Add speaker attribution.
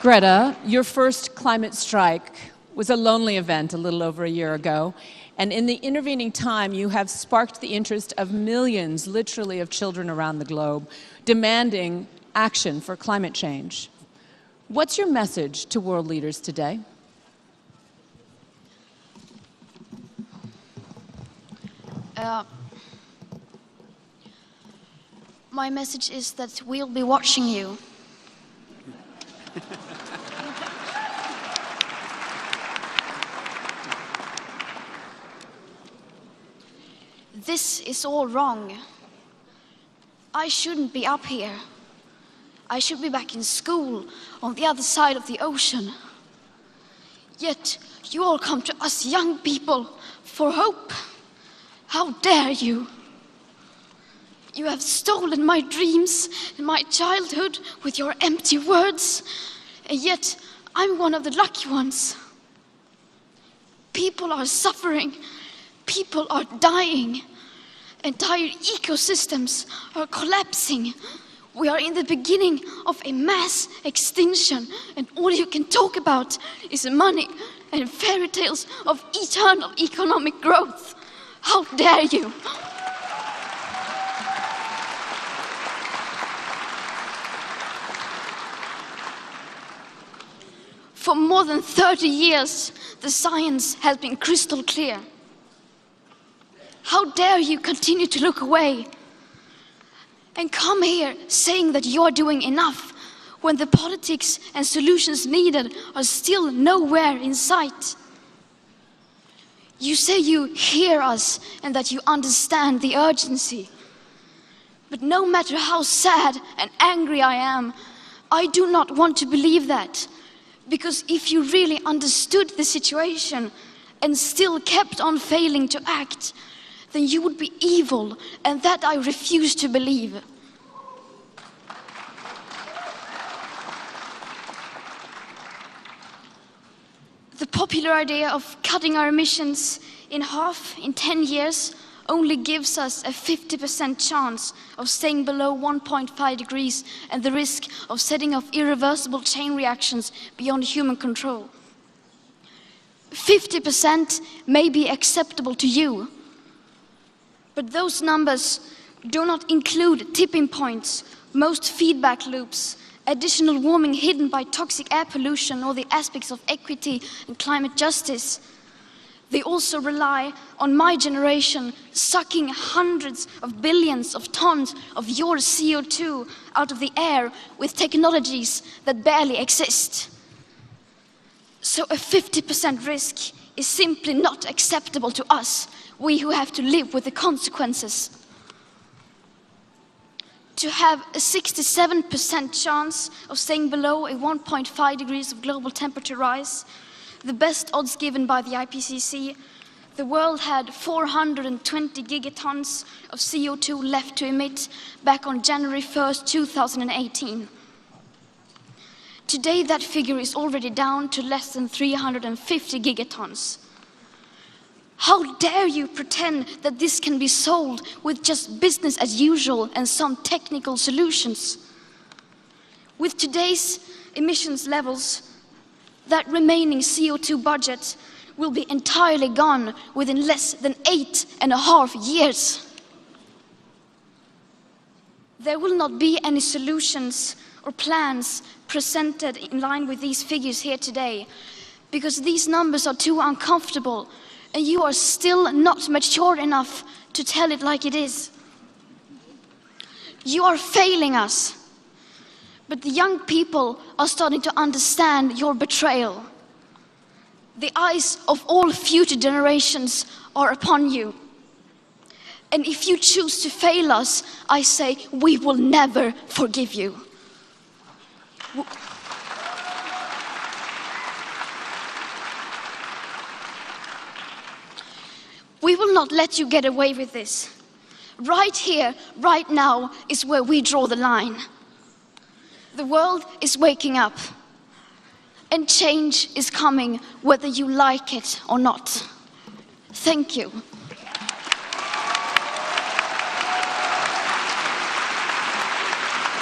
Speaker 1: Greta, your first climate strike was a lonely event a little over a year ago, and in the intervening time you have sparked the interest of millions, literally, of children around the globe, demanding action for climate change. What's your message to world leaders today?
Speaker 2: My message is that we'll be watching you. This is all wrong. I shouldn't be up here. I should be back in school on the other side of the ocean. Yet you all come to us young people for hope. How dare you? You have stolen my dreams and my childhood with your empty words, and yet I'm one of the lucky ones. People are suffering. People are dying. Entire ecosystems are collapsing. We are in the beginning of a mass extinction, and all you can talk about is money and fairy tales of eternal economic growth. How dare you? For more than 30 years, the science has been crystal clear. How dare you continue to look away and come here saying that you're doing enough when the politics and solutions needed are still nowhere in sight? You say you hear us and that you understand the urgency. But no matter how sad and angry I am, I do not want to believe that. Because if you really understood the situation and still kept on failing to act, then you would be evil, and that I refuse to believe. The popular idea of cutting our emissions in half in 10 years only gives us a 50% chance of staying below 1.5 degrees and the risk of setting off irreversible chain reactions beyond human control. 50% may be acceptable to you, but those numbers do not include tipping points, most feedback loops, additional warming hidden by toxic air pollution, or the aspects of equity and climate justice. They also rely on my generation sucking hundreds of billions of tons of your CO2 out of the air with technologies that barely exist. So a 50% risk is simply not acceptable to us, we who have to live with the consequences. To have a 67% chance of staying below a 1.5 degrees of global temperature rise, the best odds given by the IPCC, the world had 420 gigatons of CO2 left to emit back on January 1st, 2018. Today that figure is already down to less than 350 gigatons. How dare you pretend that this can be solved with just business as usual and some technical solutions? With today's emissions levels, that remaining CO2 budget will be entirely gone within less than 8.5 years. There will not be any solutions or plans presented in line with these figures here today, because these numbers are too uncomfortable and you are still not mature enough to tell it like it is. You are failing us. But the young people are starting to understand your betrayal. The eyes of all future generations are upon you. And if you choose to fail us, I say we will never forgive you. We will not let you get away with this. Right here, right now, is where we draw the line. The world is waking up, and change is coming whether you like it or not. Thank you.